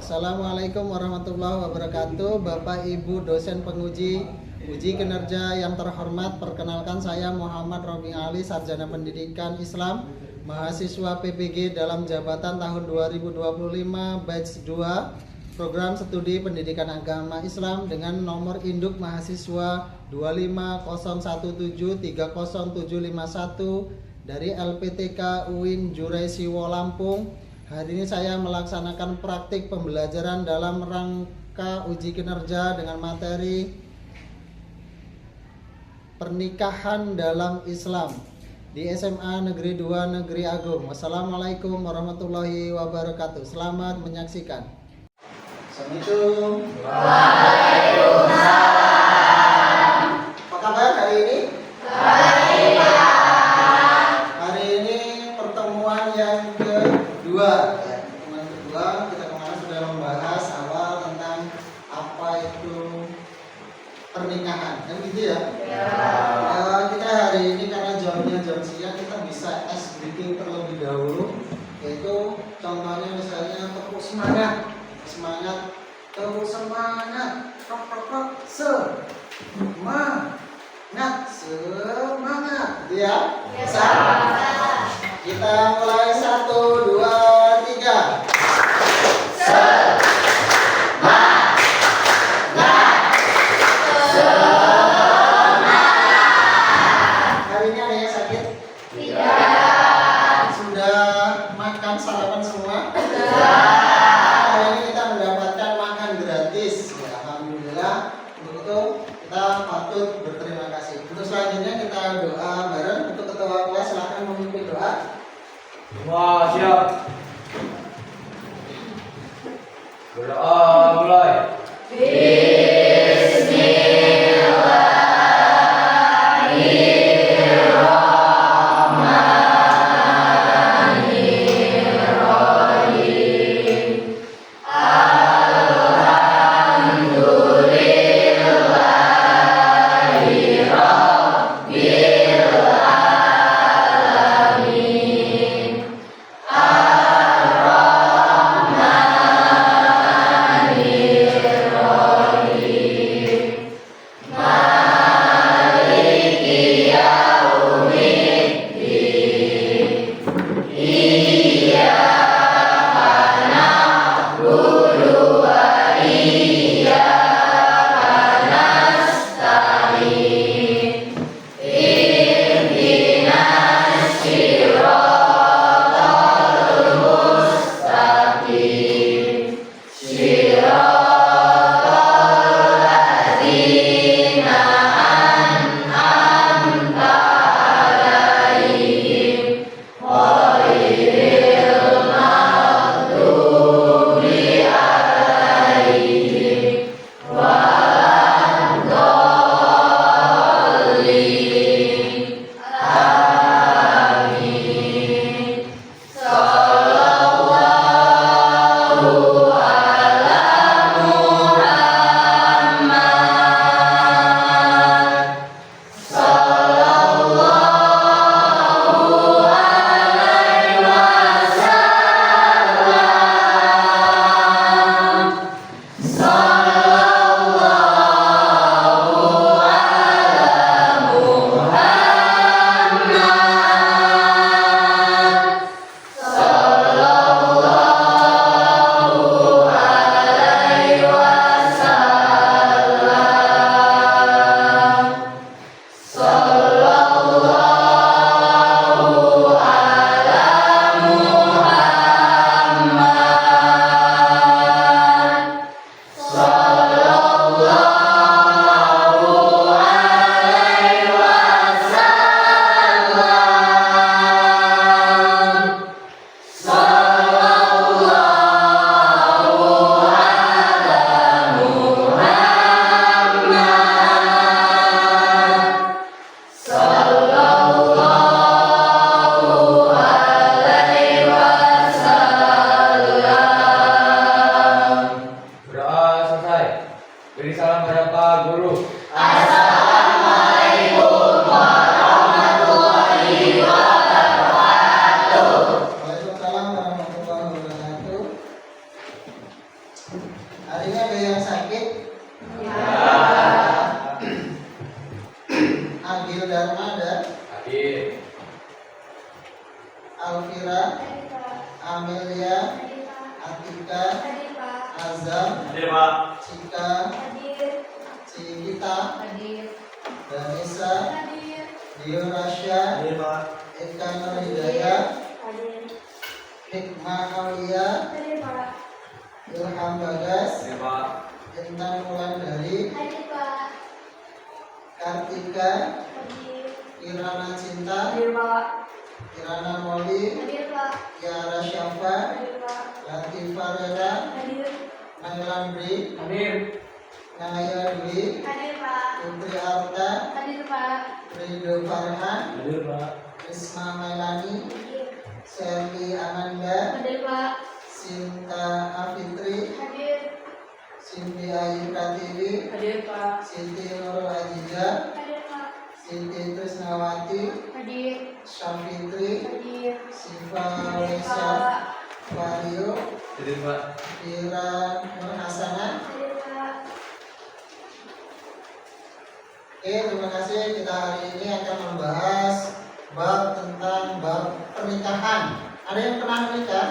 Assalamualaikum warahmatullahi wabarakatuh. Bapak Ibu dosen penguji uji kinerja yang terhormat, perkenalkan saya Muhammad Robi Ali, Sarjana Pendidikan Islam, mahasiswa PPG dalam jabatan tahun 2025 batch 2 program studi pendidikan agama Islam dengan nomor induk mahasiswa 25017300751 dari LPTK UIN Juresiwo Lampung. Hari ini saya melaksanakan praktik pembelajaran dalam rangka uji kinerja dengan materi pernikahan dalam Islam di SMA Negeri 2 Negeri Agung. Wassalamualaikum warahmatullahi wabarakatuh. Selamat menyaksikan. Assalamualaikum. Waalaikumsalam. Apa kabar hari ini? Baik. Hari ini pertemuan yang kedua, pertemuan kedua. Kita kemarin sudah membahas awal tentang apa itu pernikahan, kan gitu ya? Kita hari ini karena jamnya jam siang, kita bisa ice breaking terlebih dahulu. Yaitu contohnya misalnya tepuk semangat, tepuk semangat, semangat, gitu ya? Kita mulai 1, 2, 3. Hari ini ada yang sakit? Tidak. Sudah makan sarapan semua? Hari ini kita mendapatkan makan gratis. Ya, alhamdulillah. Untuk itu kita patut berterima kasih. Untuk selanjutnya kita doa bareng. Untuk ketua kelas silakan memimpin doa. Wah, siap. Berdoa mulai. Hari ini ada yang sakit? Agil Darmada, Hadir. Alvira, Amelia, Atika, Azam, Hadir, Pak. Cika, Cikita, Danisa, Dio Rasya, Hadir, Pak. Eka Nur Hidayah, Hikmah Aulia, Ilham Bagas, Hadir, Pak. Intan Wulandari, Kartika, Kirana Cinta, Kirana Moli, Kiara Syafa, Latifah Rera, Nailandri, Hadir. Naya Dwi, Putri Arta, Ridho Farhan, Hadir, Pak. Risma Mailani, Selvi Ananda, Sinta Afitri, Cindy Ayu Pratiwi, Siti Nurul Aziza, Siti Trisnawati, Syafitri, Siva Wesa Wario, Hadir, Pak. Ira Nur Hasanah. Oke, terima kasih. Kita hari ini akan membahas tentang bab pernikahan. Ada yang pernah menikah?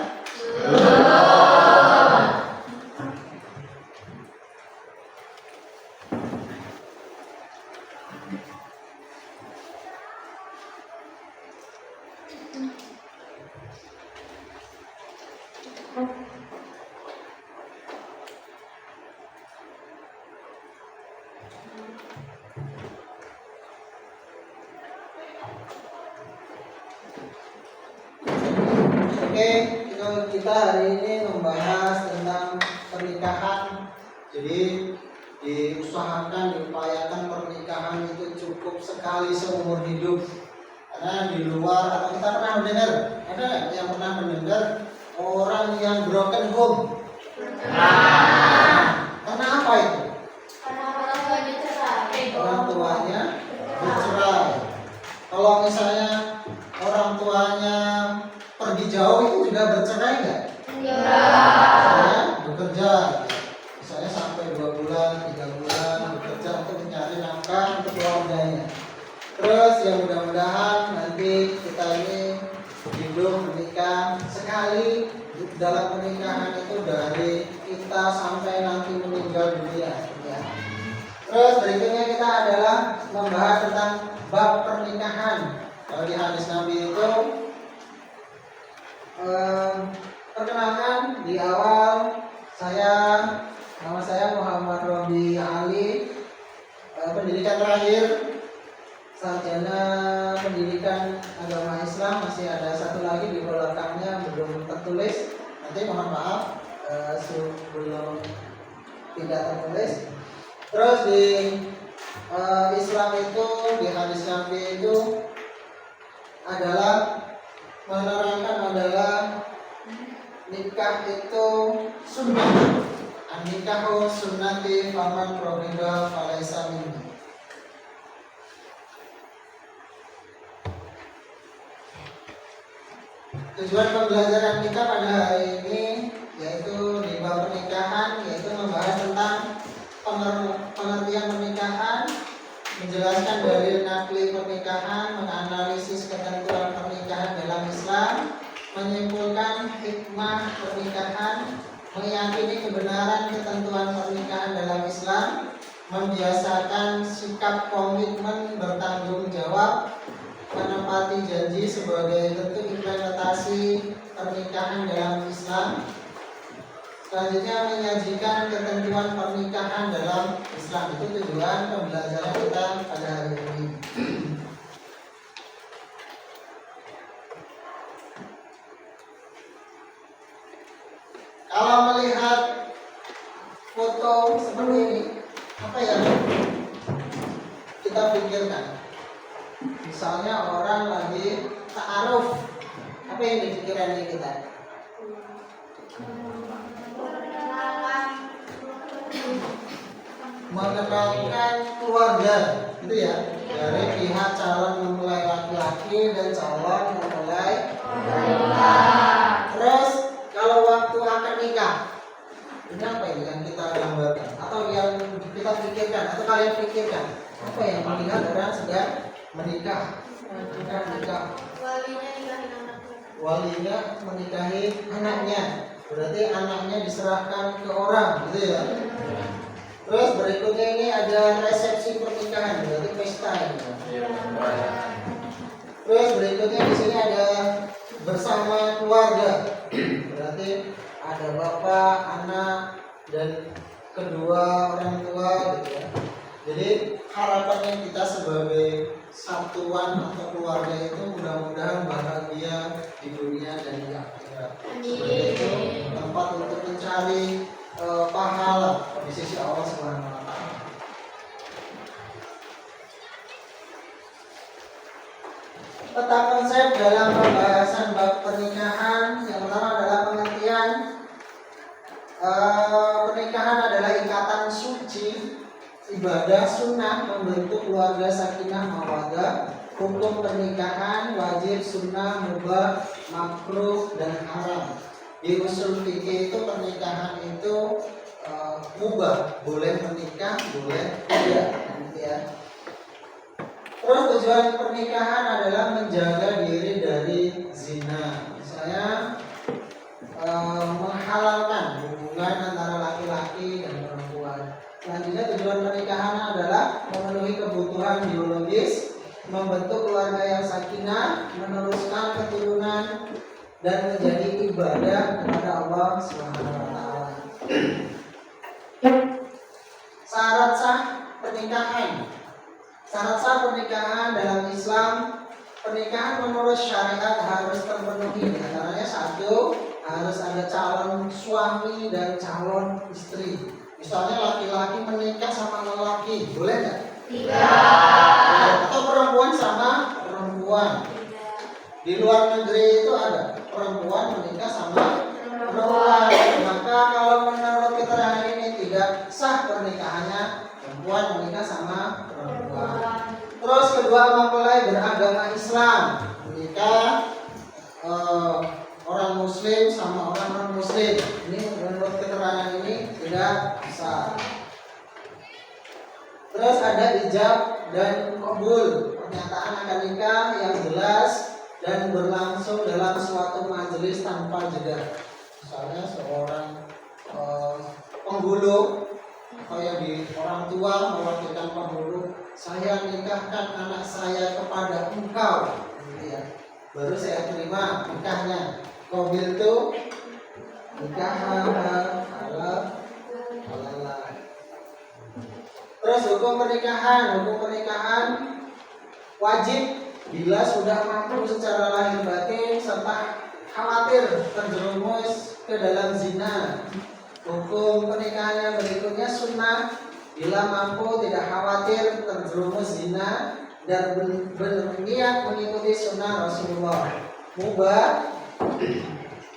Oke, kita hari ini membahas tentang pernikahan. Jadi diusahakan, diupayakan pernikahan itu cukup sekali seumur hidup. Karena di luar, atau kita pernah mendengar, ada nggak yang pernah mendengar orang yang broken home? Karena apa itu? Orang tuanya bercerai. Kalau misalnya orang tuanya pergi jauh itu juga bercerai nggak? Misalnya bekerja, misalnya sampai 2 bulan, 3 bulan bekerja untuk mencari nafkah untuk keluarganya. Terus ya mudah-mudahan nanti kita ini hidup menikah sekali dalam pernikahan itu dari kita sampai nanti meninggal dunia. Ya. Terus berikutnya kita adalah membahas tentang bab pernikahan. Kalau di hadis Nabi itu perkenalkan di awal nama saya Muhammad Robi Ali, pendidikan terakhir sarjana pendidikan agama Islam, masih ada satu lagi di belakangnya belum tertulis, nanti mohon maaf belum tidak tertulis. Terus di Islam itu di hadis Nabi itu adalah menerangkan adalah nikah itu sunnah. An-nikahu sunnati faman raghiba falaysa minni. Tujuan pembelajaran kita pada hari ini yaitu di bab pernikahan, yaitu membahas tentang pengertian pernikahan, menjelaskan dalil nakli pernikahan, menganalisis ketentuan pernikahan dalam Islam, menyimpulkan hikmah pernikahan, meyakini kebenaran ketentuan pernikahan dalam Islam, membiasakan sikap komitmen bertanggung jawab, menepati janji sebagai bentuk implementasi pernikahan dalam Islam. Selanjutnya menyajikan ketentuan pernikahan dalam Islam. Itu tujuan pembelajaran kita pada hari ini. Kalau melihat foto seperti ini, apa yang kita pikirkan? Misalnya orang lagi ta'aruf, apa yang dipikiran kita? Mengenalkan keluarga, gitu ya, dari pihak calon mempelai laki-laki dan calon mempelai wanita. Terus kalau waktu akad nikah Ini apa ini yang kita gambarkan atau yang kita pikirkan atau kalian pikirkan? Apa yang melihat orang sedang menikah? Menikah. Walinya menikahi anaknya. Berarti anaknya diserahkan ke orang, gitu ya. Terus berikutnya ini ada resepsi pernikahan, berarti pesta ini. Terus berikutnya di sini ada bersama keluarga, berarti ada bapak, anak, dan kedua orang tua, gitu ya. Jadi harapannya kita sebagai satuan atau keluarga itu mudah-mudahan bahagia di dunia dan di akhirat. Seperti itu tempat untuk mencari pahala di sisi Allah Subhanahu wa taala. Peta konsep dalam pembahasan bab pernikahan yang pertama adalah pengertian pernikahan adalah ikatan suci, ibadah sunnah membentuk keluarga sakinah mawaddah. Hukum pernikahan wajib, sunnah, mubah, makruh, dan haram. Di usul fikih itu pernikahan itu mubah, boleh menikah, boleh tidak, ya. Terus tujuan pernikahan adalah menjaga diri dari zina. Misalnya menghalalkan hubungan antara laki-laki dan perempuan. Selanjutnya tujuan pernikahan adalah memenuhi kebutuhan biologis, membentuk keluarga yang sakinah, meneruskan keturunan, dan menjadi ibadah kepada Allah Subhanahu wa taala. Syarat sah pernikahan. Syarat sah pernikahan dalam Islam, pernikahan menurut syariat harus terpenuhi. Di antaranya satu, harus ada calon suami dan calon istri. Misalnya laki-laki menikah sama lelaki, boleh nggak? Tidak. Atau perempuan sama perempuan. Di luar negeri itu ada perempuan menikah sama perempuan. Maka kalau menurut keterangan ini tidak sah pernikahannya, perempuan menikah sama perempuan. Terus kedua, mempelai beragama Islam menikah orang Muslim sama orang non Muslim. Ini menurut keterangan ini tidak sah. Terus ada ijab dan qabul, pernyataan akad nikah yang jelas dan berlangsung dalam suatu majelis tanpa jeda. Misalnya seorang penghulu atau yang di orang tua mewakilkan penghulu, saya nikahkan anak saya kepada engkau, gitu ya. Baru saya terima nikahnya. Qabil itu nikah halal. Terus hukum pernikahan wajib bila sudah mampu secara lahir batin serta khawatir terjerumus ke dalam zina. Hukum pernikahan yang berikutnya sunnah bila mampu tidak khawatir terjerumus zina dan berniat mengikuti sunnah Rasulullah. Mubah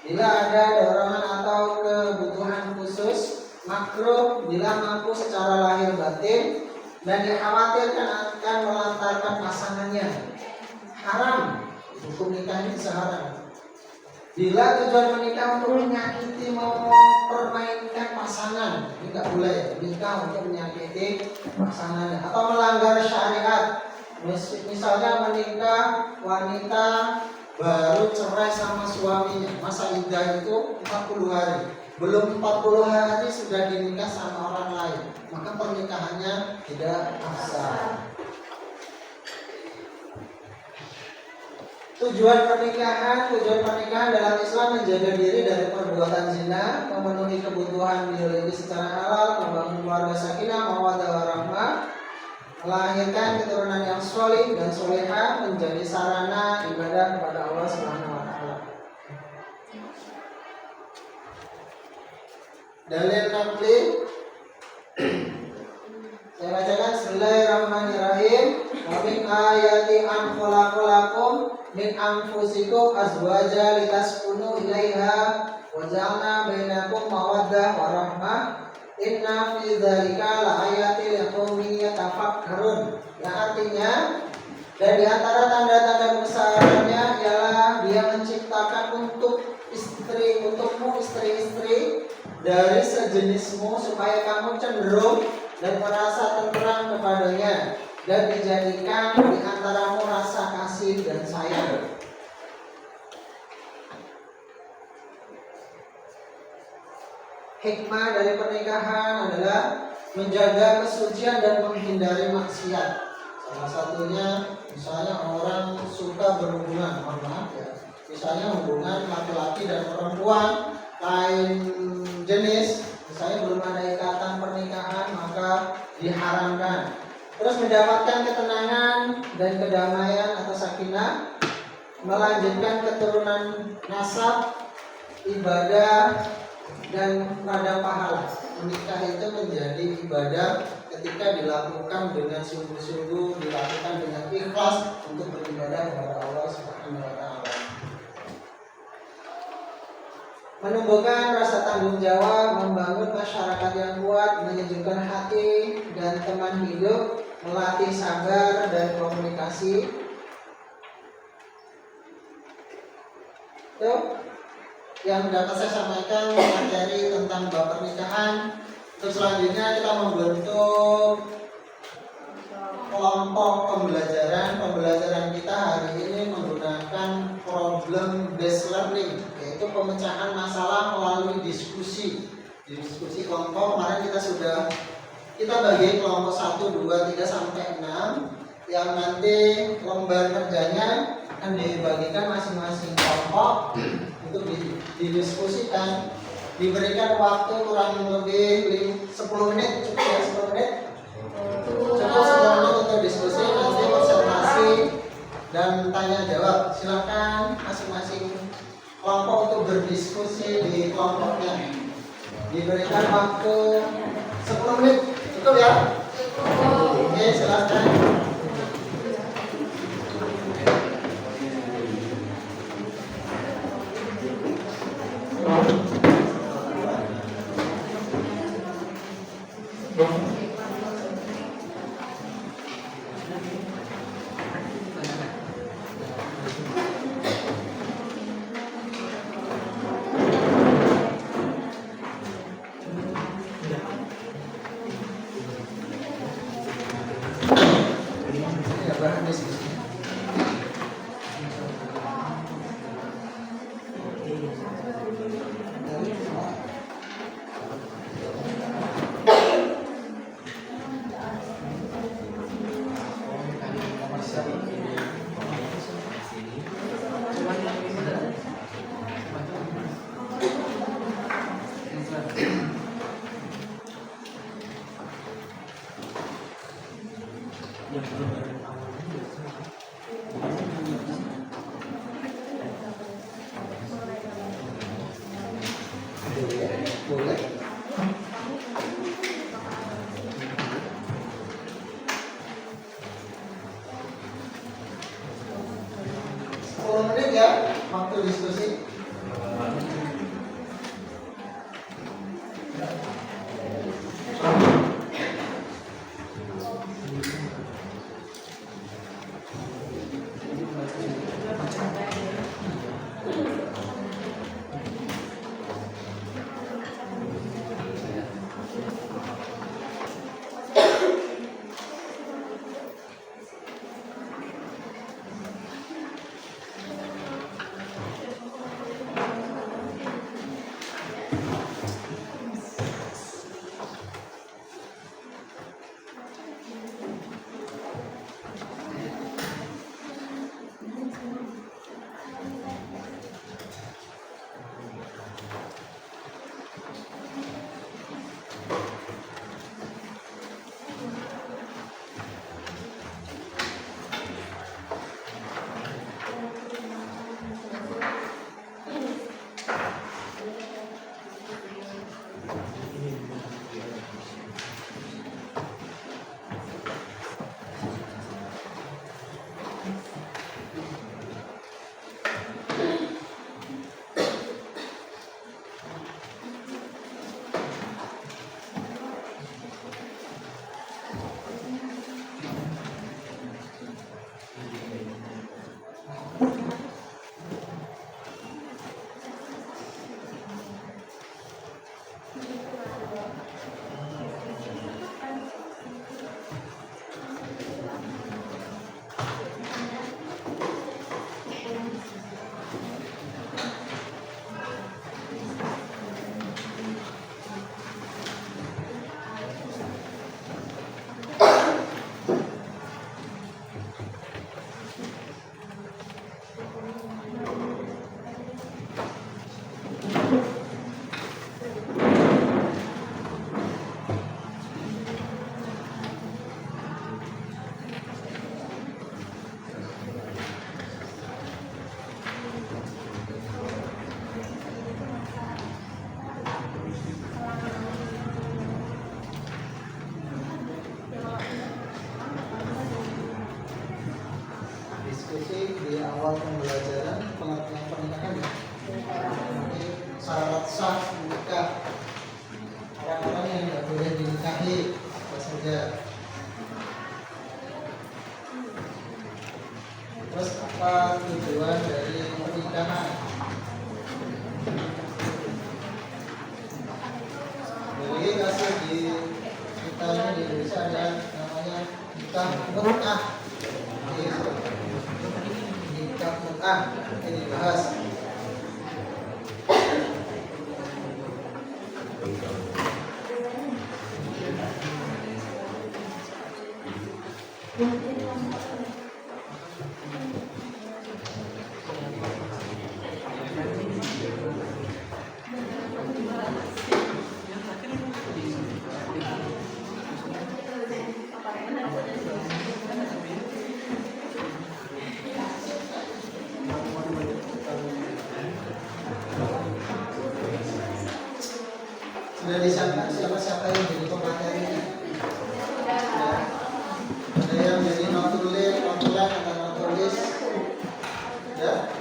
bila ada dorongan atau kebutuhan khusus. Makruh bila mampu secara lahir batin dan dikhawatirkan akan melantarkan pasangannya. Haram, hukum nikah ini seharam. Bila tujuan menikah untuk menyakiti, mempermainkan pasangan, ini nggak boleh. Menikah untuk menyakiti pasangannya atau melanggar syariat. Misalnya menikah wanita baru cerai sama suaminya, masa iddah itu 40 hari. Belum 40 hari sudah dinikah sama orang lain, maka pernikahannya tidak sah. Tujuan pernikahan dalam Islam menjaga diri dari perbuatan zina, memenuhi kebutuhan biologis secara halal, membangun keluarga sakinah, mawaddah warahmah, melahirkan keturunan yang sholih dan sholihah, menjadi sarana ibadah kepada Allah Subhanahu wa taala. Dalil naqli saya bacakan. Bismillahirrahmanirrahim. Wa min ayati an khalaqalakum min anfusikum azwaja litaskunu ilaiha wa ja'alna bainakum mawaddah wa rahmah inna fi dzalika laayatil liqaumin yatafakkarun. Yang artinya, dan di antara tanda-tanda kebesarannya ialah Dia menciptakan untukmu istri-istri dari sejenismu supaya kamu cenderung dan merasa tenteram kepadanya dan dijadikan di antaramu rasa kasih dan sayang. Hikmah dari pernikahan adalah menjaga kesucian dan menghindari maksiat. Salah satunya misalnya orang suka berhubungan, mohon maaf ya, misalnya hubungan laki-laki dan perempuan lain jenis, misalnya belum ada ikatan pernikahan, maka diharamkan. Terus mendapatkan ketenangan dan kedamaian atau sakinah, melanjutkan keturunan nasab, ibadah dan ladang pahala. Menikah itu menjadi ibadah ketika dilakukan dengan sungguh-sungguh, dilakukan dengan ikhlas untuk beribadah kepada Allah Subhanahu wa taala. Menumbuhkan rasa tanggung jawab, membangun masyarakat yang kuat, menyejukkan hati dan teman hidup, melatih sabar dan komunikasi. Itu yang dapat saya sampaikan materi tentang bab pernikahan. Terus selanjutnya kita membentuk kelompok pembelajaran. Pembelajaran kita hari ini menggunakan problem based learning, yaitu pemecahan masalah melalui diskusi. Diskusi kelompok kemarin kita bagi kelompok 1, 2, 3 sampai 6 yang nanti lembar kerjanya akan dibagikan masing-masing kelompok untuk didiskusikan. Diberikan waktu kurang lebih 10 menit, cukup ya 10 menit? Cukup 10 menit untuk diskusi, nanti presentasi dan tanya jawab. Silakan masing-masing kelompok untuk berdiskusi di kelompoknya. Diberikan waktu 10 menit, cukup ya? Oke, silakan. Boleh. 10 menit ya waktu diskusi. tadi apa saja? Terus apa tujuan dari pernikahan? Jadi kasih di kita ini di Indonesia ada namanya nikah mut'ah. Nikah mut'ah ini dibahas. Sudah disiapkan siapa-siapa yang jadi pematerinya? Ya. Ada yang jadi notulen atau notulis? Ya.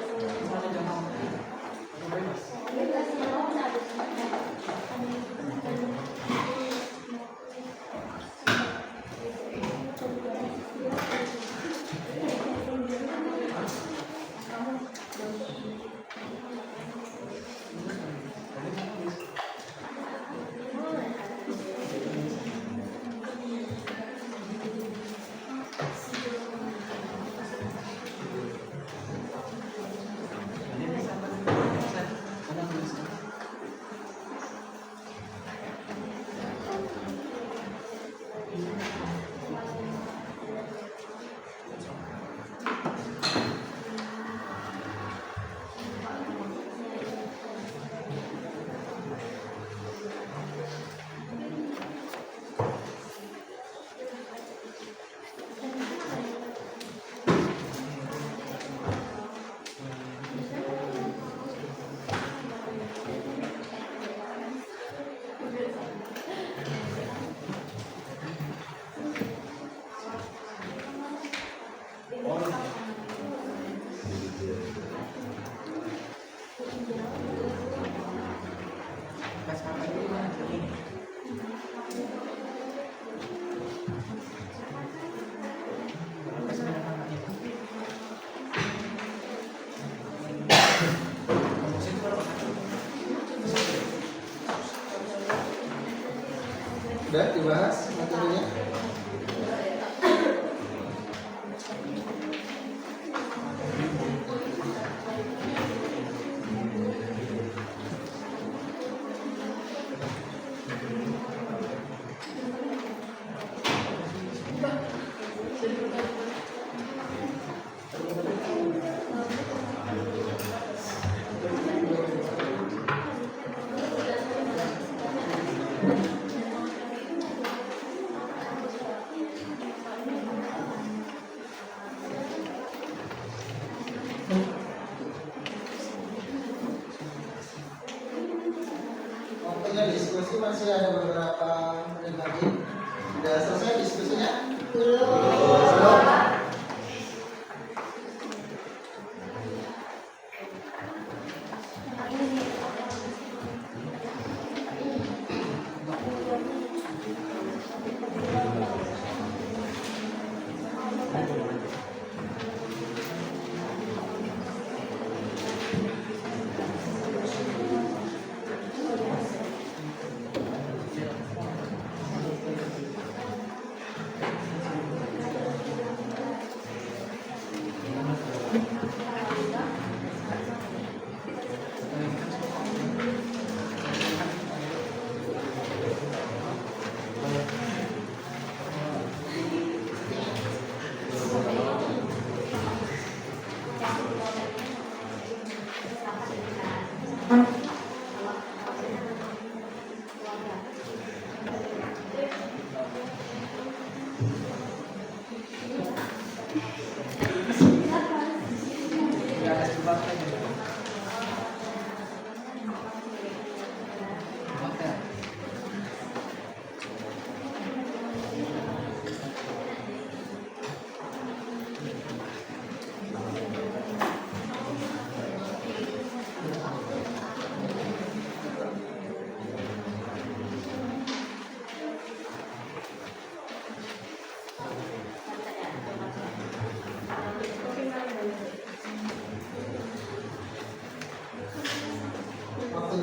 Sudah dibahas materinya? Waktunya diskusi masih ada beberapa menit lagi. Sudah selesai diskusinya? Belum.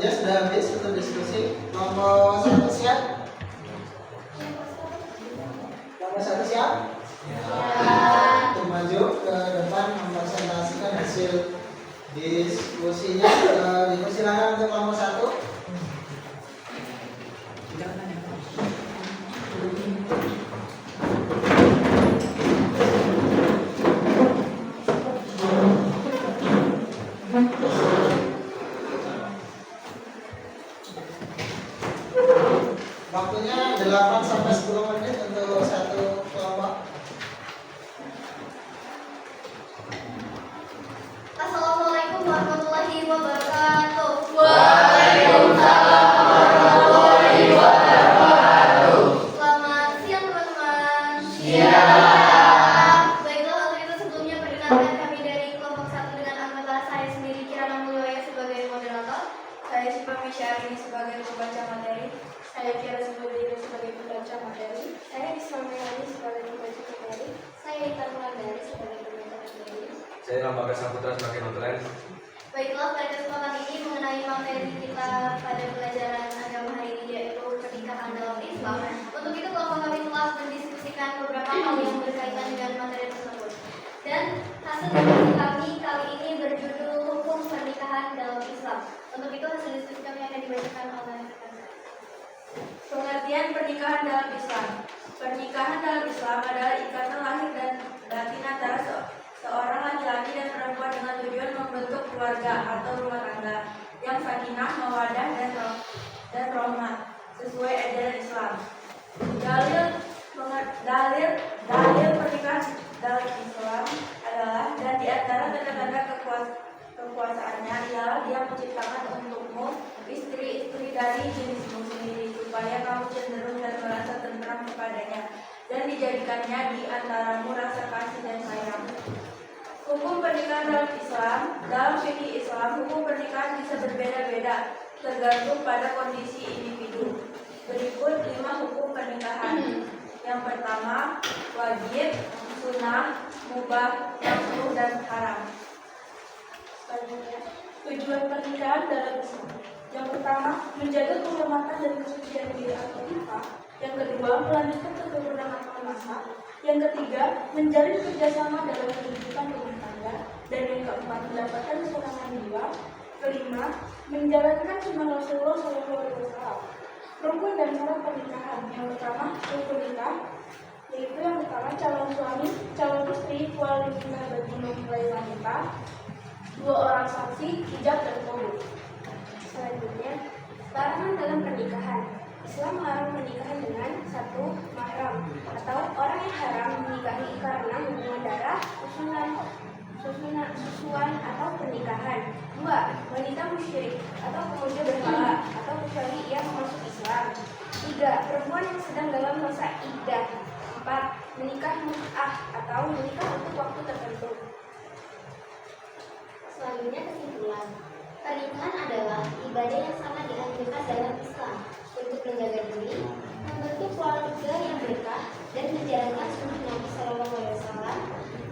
waktunya sudah habis untuk diskusi. Kelompok 1 siap? Kelompok 1 siap? Untuk maju ke depan mempresentasikan hasil diskusinya. Dipersilakan untuk kelompok 1. Waktunya 8 sampai 10 menit untuk satu kelompok. Assalamualaikum warahmatullahi wabarakatuh. Waalaikumsalam warahmatullahi wabarakatuh. Selamat siang teman-teman. Siang. Baiklah, untuk itu sebelumnya perkenalkan kami dari kelompok 1 dengan anggota saya sendiri Kirana Mulyoya sebagai moderator, Saya Syifa Misyari sebagai pembaca materi. saya Kira Subudin sebagai pembaca materi, Saya Isma Melani sebagai pembaca materi. saya Ita Mulandari sebagai pembaca materi. Saya Lambaga Saputra sebagai notulen. Baiklah, pada kesempatan ini mengenai materi kita pada pelajaran agama hari ini yaitu pernikahan dalam Islam. Untuk itu kelompok kami telah mendiskusikan beberapa hal yang berkaitan dengan materi tersebut. Dan hasil diskusi kami kali ini berjudul hukum pernikahan dalam Islam. Untuk itu hasil diskusi kami akan dibacakan oleh rekan saya. Pengertian pernikahan dalam Islam. Pernikahan dalam Islam adalah ikatan lahir dan batin antara seorang laki-laki dan perempuan dengan tujuan membentuk keluarga atau rumah tangga yang sakinah, mawaddah dan rahmah sesuai ajaran Islam. Dalil pernikahan dalam Islam adalah, dan di antara tanda-tanda kekuasaannya ialah dia menciptakan untukmu istri-istri dari jenismu sendiri supaya kamu cenderung dan merasa tentram kepadanya dan dijadikannya di antaramu rasa kasih dan sayang. Hukum pernikahan dalam Islam. Dalam fikih Islam, hukum pernikahan bisa berbeda-beda tergantung pada kondisi individu. Berikut 5 hukum pernikahan. Yang pertama, wajib, sunnah, mubah, makruh, dan haram. Selanjutnya, tujuan pernikahan dalam Islam. Yang pertama, menjaga kehormatan dan kesucian diri atau nifah. Yang kedua, melanjutkan keturunan atau nasab. Yang ketiga, menjalin kerjasama dalam kehidupan rumah tangga. Dan yang keempat, mendapatkan kesenangan jiwa. Kelima, menjalankan sunnah Rasulullah SAW. Rukun dan syarat pernikahan. Yang pertama, rukun nikah, yaitu yang pertama calon suami, calon istri, wali nikah bagi mempelai wanita, 2 orang saksi, ijab dan qabul. Selanjutnya, larangan dalam pernikahan. Islam melarang pernikahan dengan 1. Mahram atau orang yang haram menikahi karena hubungan darah, susuan atau pernikahan. 2. Wanita musyrik atau pemuja berhala atau kecuali ia masuk Islam. 3. Perempuan yang sedang dalam masa iddah. 4. Menikah mut'ah atau menikah untuk waktu tertentu. Selanjutnya kesimpulan. Pernikahan adalah ibadah yang sangat dianjurkan dalam Islam untuk menjaga diri, membentuk keluarga yang berkah, dan menjalankan sunnah Nabi SAW.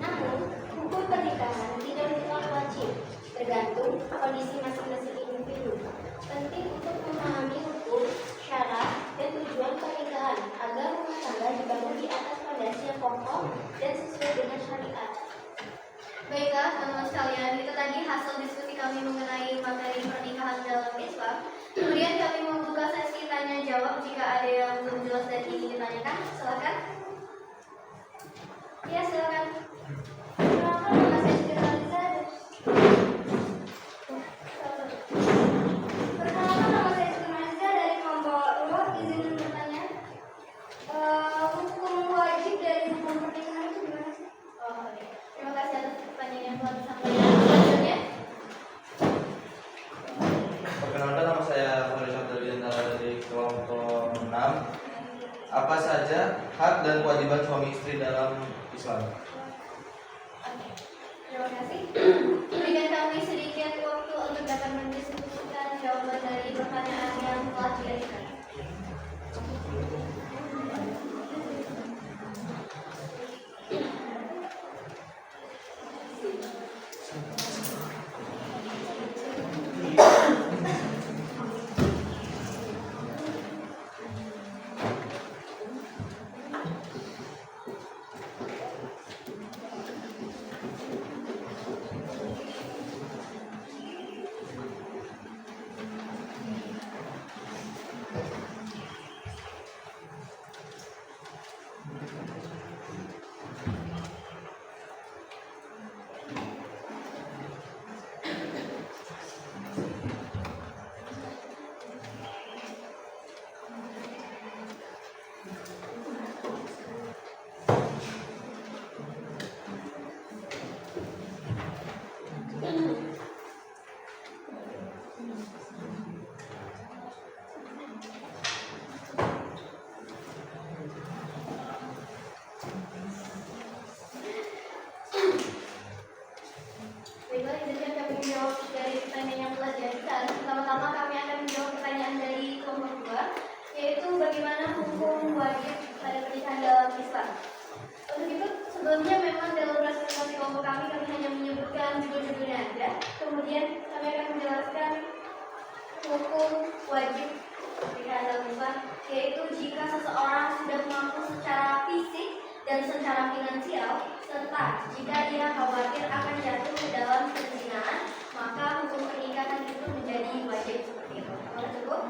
Namun, hukum pernikahan tidak mutlak wajib, tergantung kondisi masing-masing individu. Penting untuk memahami hukum, syarat, dan tujuan pernikahan agar rumah tangga dibangun di atas fondasi yang kokoh dan sesuai dengan syariat. Baiklah teman-teman sekalian, itu tadi hasil diskusi kami mengenai materi pernikahan dalam Islam. Kemudian kami membuka sesi tanya jawab jika ada yang belum jelas dan ingin ditanyakan, silakan. Ya silakan. Perkenalkan nama saya Siti. Perkenalkan nama saya Siti dari kelompok 2. Izin bertanya. Hukum wajib dari hukum pernikahan itu gimana sih? Oh, oke. Terima kasih atas pertanyaan yang telah disampaikan. Selanjutnya, Perkenalkan, nama saya Faris Abdulliantara dari kelompok 6. Apa saja hak dan kewajiban suami istri dalam Islam? oke. Terima kasih. Berikan kami sedikit waktu untuk dapat mendiskusikan jawaban dari pertanyaan yang telah diajukan. Sebelumnya memang dalam presentasi kelompok kami hanya menyebutkan judul-judulnya aja. Kemudian kami akan menjelaskan hukum wajib ketika ada beban, yaitu jika seseorang sudah mampu secara fisik dan secara finansial, serta jika ia khawatir akan jatuh ke dalam perzinahan, maka hukum pernikahan itu menjadi wajib seperti itu. Apakah cukup?